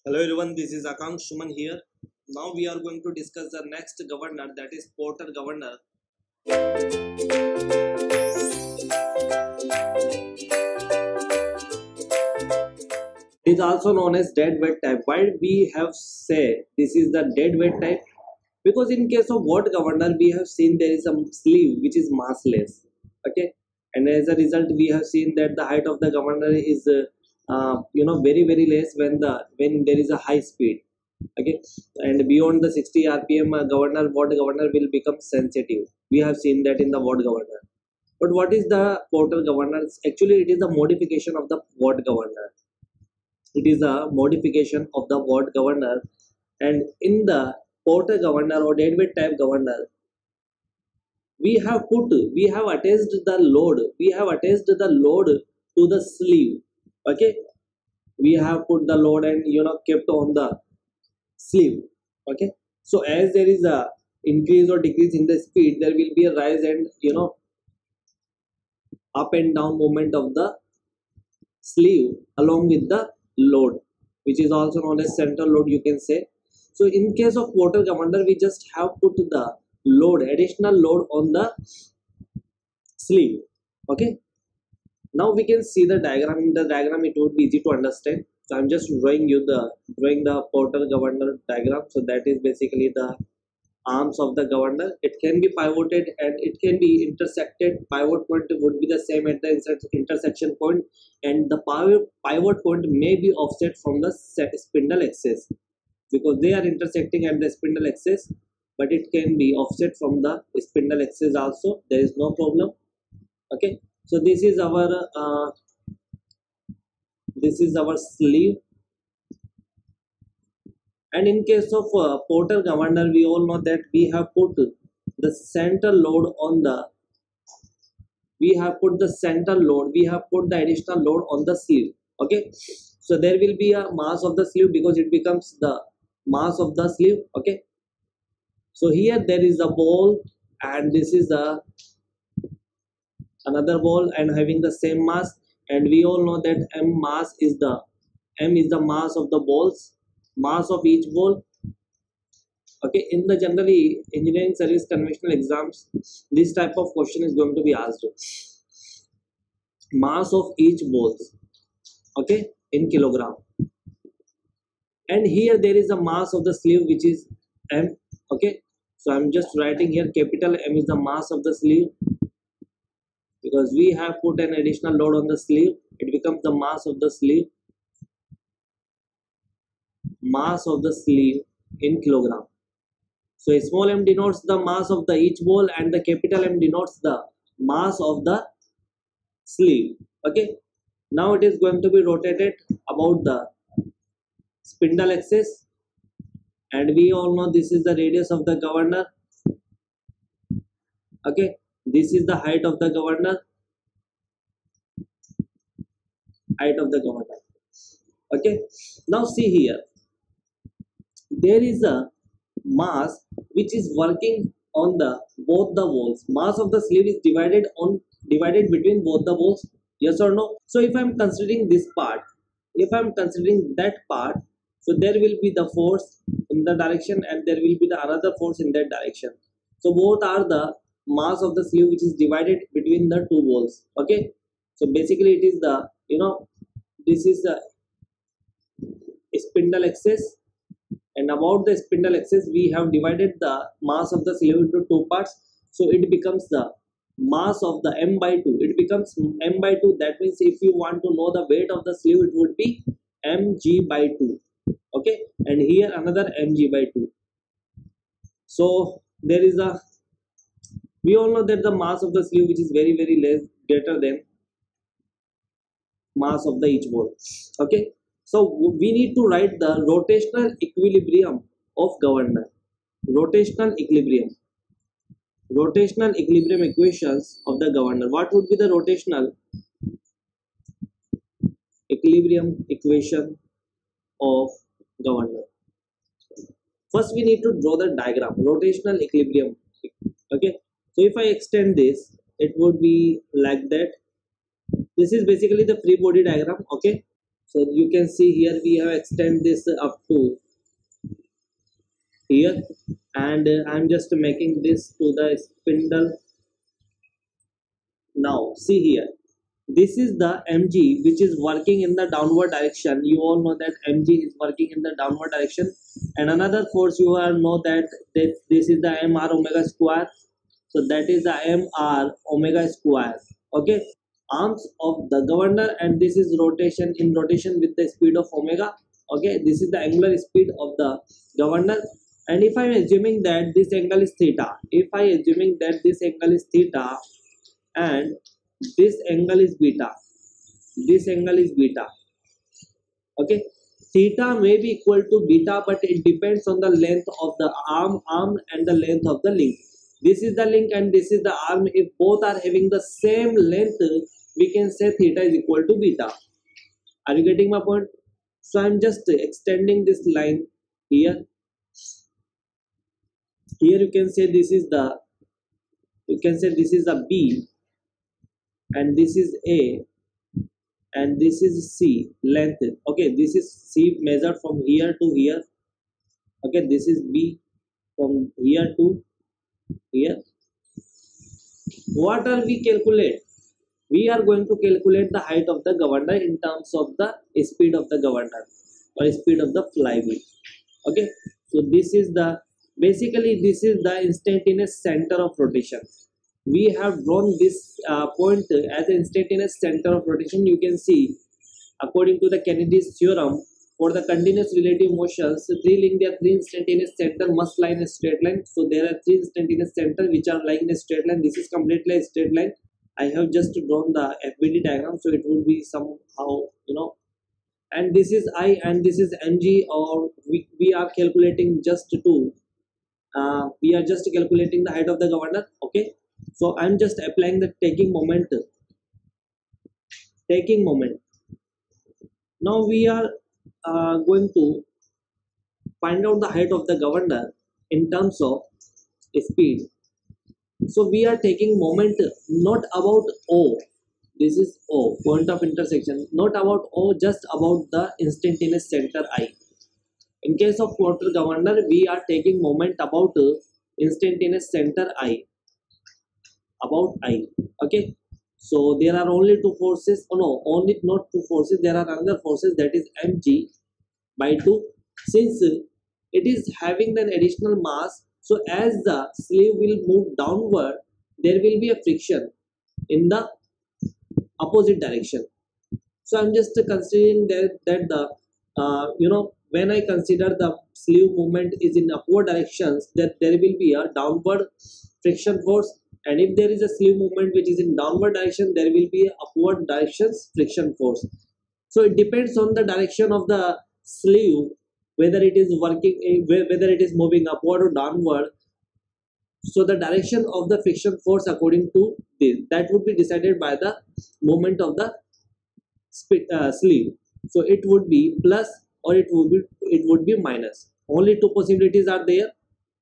Hello everyone, this is Akansh Suman here. Now we are going to discuss the next governor, that is Porter governor. It is also known as dead weight type. Why we have said this is the dead weight type? Because in case of ward governor, we have seen there is some sleeve which is massless. Okay, and as a result, we have seen that the height of the governor is very less when there is a high speed. Okay, and beyond the 60 rpm, ward governor will become sensitive. We have seen that in the ward governor. But what is the portal governor? Actually, it is a modification of the ward governor. It is a modification of the ward governor, and in the porter governor or deadweight type governor, we have attached the load to the sleeve. Okay, we have put the load and kept on the sleeve. Okay, so as there is a increase or decrease in the speed, there will be a rise and up and down movement of the sleeve along with the load, which is also known as central load, you can say. So in case of porter governor, we just have put the additional load on the sleeve. Okay, now we can see the diagram. In the diagram it would be easy to understand, so I'm just drawing the porter governor diagram. So that is basically the arms of the governor. It can be pivoted and it can be intersected. Pivot point would be the same at the intersection point, and the pivot point may be offset from the spindle axis because they are intersecting at the spindle axis, but it can be offset from the spindle axis also. There is no problem. Okay, so this is our sleeve. And in case of porter governor, we all know that we have put the center load on the we have put the additional load on the sleeve. Okay, so there will be a mass of the sleeve because it becomes the mass of the sleeve. Okay, so here there is a ball and this is another ball and having the same mass, and we all know that m is the mass of the balls, mass of each ball. Okay, in the generally engineering service conventional exams, this type of question is going to be asked. Mass of each balls, okay, in kilogram, and here there is a mass of the sleeve which is m. Okay, so I'm just writing here capital M is the mass of the sleeve because we have put an additional load on the sleeve. It becomes the mass of the sleeve in kilogram. So small m denotes the mass of the each ball and the capital M denotes the mass of the sleeve. Okay, now it is going to be rotated about the spindle axis, and we all know this is the radius of the governor. Okay, this is the height of the governor. Okay, now see here, there is a mass which is working on the both the walls. Mass of the sleeve is divided between both the walls. Yes or no? So if I'm considering this part, if I'm considering that part, so there will be the force in the direction and there will be the another force in that direction. So both are the mass of the sleeve which is divided between the two walls. Okay, so basically it is the this is the spindle axis, and about the spindle axis we have divided the mass of the sleeve into two parts. So it becomes the mass of the m by 2. It becomes m by 2. That means if you want to know the weight of the sleeve, it would be mg by 2. Okay, and here another mg by 2. So there is a, we all know that the mass of the sleeve which is very less, greater than mass of the each ball. Okay, so we need to write the rotational equilibrium of governor. Rotational equilibrium equations of the governor. What would be the rotational equilibrium equation of governor? First we need to draw the diagram, rotational equilibrium. Okay, so if I extend this, it would be like that. This is basically the free body diagram. Okay, So you can see here we have extend this up to here, and I'm just making this to the spindle. Now see here, this is the mg which is working in the downward direction. You all know that mg is working in the downward direction, and another force you all know that this is the mr omega square. So that is the mr omega square. Okay, arms of the governor, and this is rotation, in rotation with the speed of omega. Okay, this is the angular speed of the governor. And if I'm assuming that this angle is theta, if I assuming that this angle is theta and this angle is beta, this angle is beta. Okay, theta may be equal to beta, but it depends on the length of the arm and the length of the link. This is the link and this is the arm. If both are having the same length, we can say theta is equal to beta. Are you getting my point? So I'm just extending this line here. Here you can say this is the, you can say this is a B, and this is A, and this is C length. Okay, this is C measured from here to here. Okay, this is B from here to here. What are we calculate? We are going to calculate the height of the governor in terms of the speed of the governor or speed of the flywheel. Okay, so this is the, basically this is the instantaneous center of rotation. We have drawn this point as the instantaneous center of rotation. You can see, according to the Kennedy's theorem, for the continuous relative motions, three instantaneous center must lie in a straight line. So there are three instantaneous center which are lying in a straight line. This is completely a straight line. I have just drawn the FBD diagram, so it would be somehow, and this is I and this is mg, or we are calculating just to we are just calculating the height of the governor. Okay, so I'm just applying the taking moment. Now we are going to find out the height of the governor in terms of speed. So we are taking moment not about O. This is O, point of intersection, not about O, just about the instantaneous center I. In case of quarter governor, we are taking moment about instantaneous center I, about I. Okay, so there are only two forces. Oh no, only not two forces. There are another forces, that is mg by 2. Since it is having an additional mass, so as the sleeve will move downward, there will be a friction in the opposite direction. So I'm just considering that the when I consider the sleeve movement is in upward directions, that there will be a downward friction force, and if there is a sleeve movement which is in downward direction, there will be a upward directions friction force. So it depends on the direction of the sleeve, whether it is working, whether it is moving upward or downward. So the direction of the friction force according to this, that would be decided by the movement of the sleeve. So it would be plus or it would be minus. Only two possibilities are there.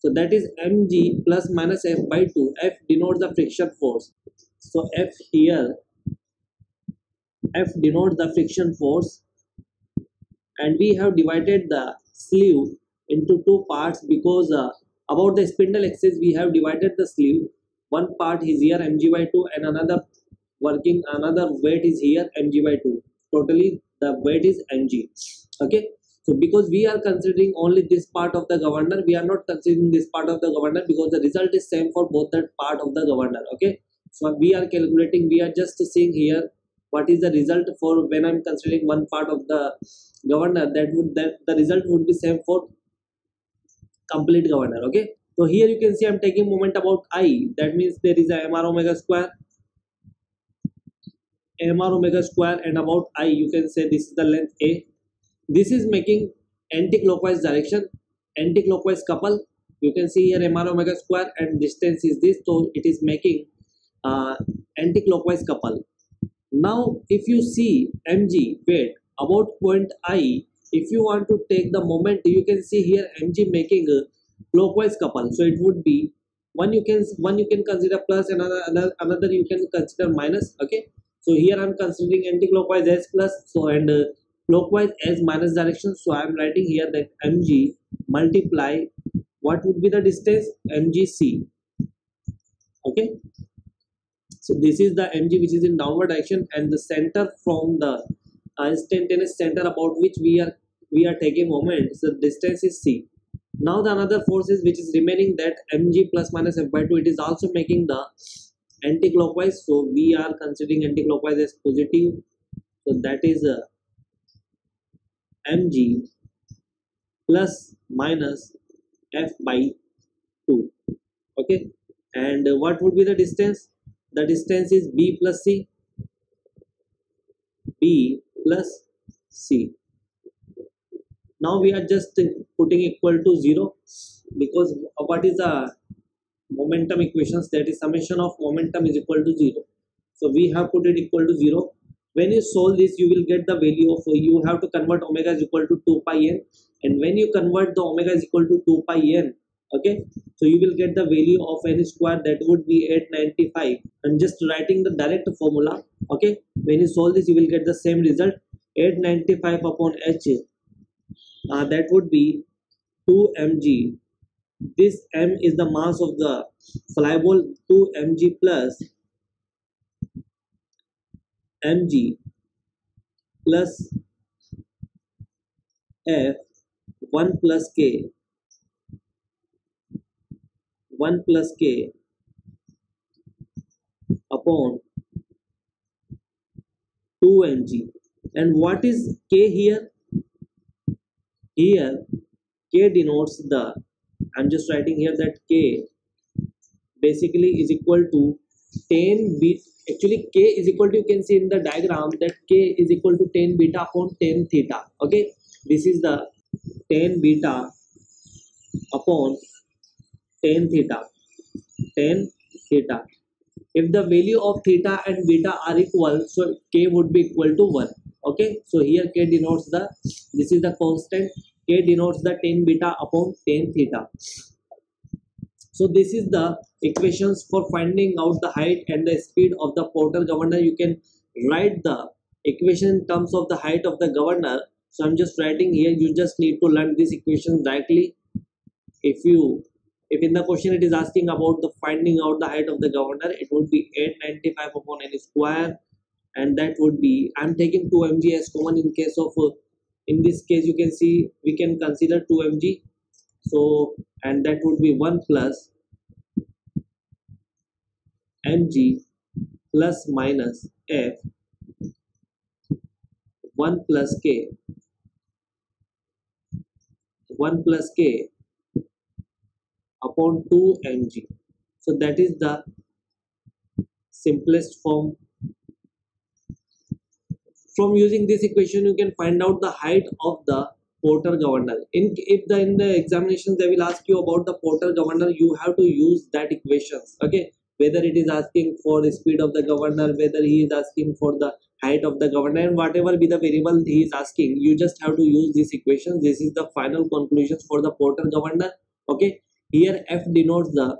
So that is mg plus minus f by 2. F denotes the friction force. So F here, F denotes the friction force, and we have divided the sleeve into two parts because about the spindle axis we have divided the sleeve. One part is here mg by 2 and another weight is here mg by 2. Totally the weight is mg. Okay, so because we are considering only this part of the governor, we are not considering this part of the governor because the result is same for both that part of the governor. Okay, so we are calculating, we are just seeing here what is the result for when I'm considering one part of the governor, that the result would be same for complete governor. Okay, so here you can see I'm taking moment about I, that means there is a mr omega square, and about I you can say this is the length A. This is making anti-clockwise direction, anti-clockwise couple. You can see here mr omega square and distance is this, so it is making anti-clockwise couple. Now if you see mg weight about point I, if you want to take the moment, you can see here mg making a clockwise couple. So it would be one you can consider plus, and another you can consider minus. Okay, so here I'm considering anti-clockwise as plus. So and clockwise as minus direction. So I am writing here that mg multiply what would be the distance, mgc. Okay, so this is the mg which is in downward direction, and the center from the instantaneous center about which we are taking moment, so distance is c. Now the another force is which is remaining, that mg plus minus f by 2, it is also making the anti-clockwise, so we are considering anti-clockwise as positive. So that is mg plus minus f by 2. Okay, and what would be the distance? The distance is b plus c, b plus c. Now we are just putting equal to 0, because what is the momentum equations, that is summation of momentum is equal to 0. So we have put it equal to 0. When you solve this, you will get the value of, you have to convert omega is equal to 2 pi n, and when you convert the omega is equal to 2 pi n, okay, so you will get the value of n square, that would be 895. I'm just writing the direct formula. Okay, when you solve this, you will get the same result, 895 upon h, that would be 2 mg. This m is the mass of the fly ball, 2 mg plus mg plus f 1 plus k 1 plus k upon 2 mg. And what is k here? Here k denotes the, I'm just writing here that k basically is equal to 10 beta. Actually k is equal to, you can see in the diagram that k is equal to 10 beta upon 10 theta. Okay, this is the 10 beta upon 10 theta, 10 theta. If the value of theta and beta are equal, so k would be equal to 1. Okay, so here k denotes the, this is the constant, k denotes the 10 beta upon 10 theta. So this is the equations for finding out the height and the speed of the Porter governor. You can write the equation in terms of the height of the governor. So I'm just writing here, you just need to learn this equation directly. If in the question it is asking about the finding out the height of the governor, it would be 895 upon n square, and that would be, I'm taking 2 mg as common in case of, in this case you can see we can consider 2 mg. So, and that would be 1 plus mg plus minus f 1 plus k 1 plus k upon 2 mg. So that is the simplest form. From using this equation, you can find out the height of the Porter governor. In the examinations they will ask you about the Porter governor, you have to use that equations. Okay, whether it is asking for the speed of the governor, whether he is asking for the height of the governor, and whatever be the variable he is asking, you just have to use this equation. This is the final conclusions for the Porter governor. Okay, here F denotes the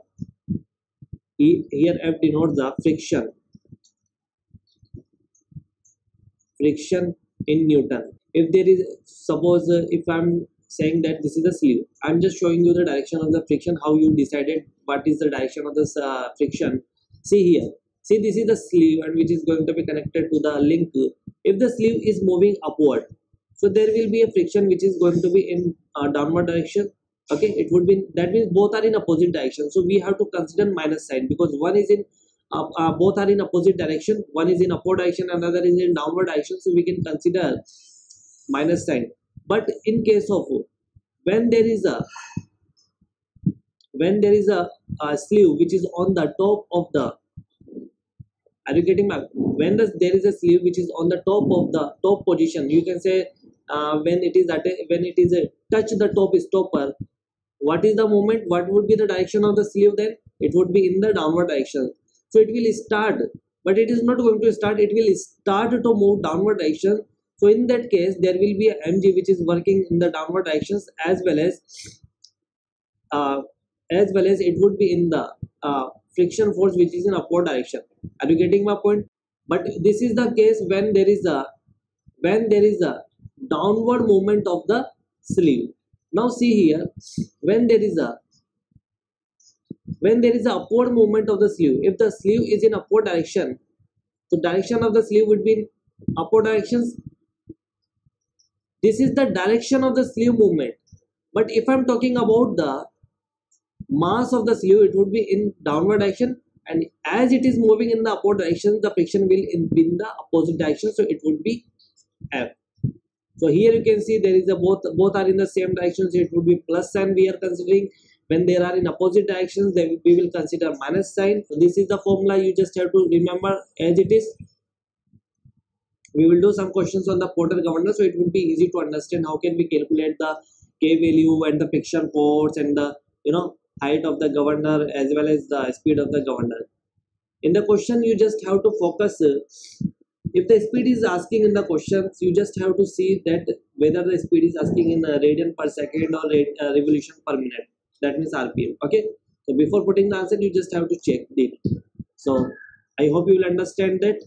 friction in Newton. If there is, suppose if I'm saying that this is the sleeve, I'm just showing you the direction of the friction, how you decided what is the direction of this friction. See here, see this is the sleeve, and which is going to be connected to the link. If the sleeve is moving upward, so there will be a friction which is going to be in downward direction. Okay, it would be, that means both are in opposite direction, so we have to consider minus sign, because one is in both are in opposite direction, one is in upward direction, another is in downward direction, so we can consider minus sign. But in case of when there is a sleeve which is on the top of the, are you getting back? When there is a sleeve which is on the top of the top position, you can say when it is touch the top stopper, what is the moment, what would be the direction of the sleeve? Then it would be in the downward direction. So it will start, but it is not going to start, it will start to move downward direction. So in that case, there will be a mg which is working in the downward directions, as well as it would be in the friction force which is in upward direction. Are you getting my point? But this is the case when there is a downward movement of the sleeve. Now see here, when there is a upward movement of the sleeve, if the sleeve is in upward direction, the direction of the sleeve would be in upward directions. This is the direction of the sleeve movement. But if I'm talking about the mass of the sleeve, it would be in downward direction, and as it is moving in the upward direction, the friction will be in the opposite direction, so it would be F. So here you can see there is a both are in the same direction, so it would be plus sign we are considering. When they are in opposite directions, then we will consider minus sign. So this is the formula, you just have to remember as it is. We will do some questions on the Porter governor, so it would be easy to understand how can we calculate the K value and the friction force and the height of the governor as well as the speed of the governor. In the question, you just have to focus. If the speed is asking in the questions, you just have to see that whether the speed is asking in radian per second or revolution per minute. That means RPM. Okay. So before putting the answer, you just have to check it. So I hope you will understand that.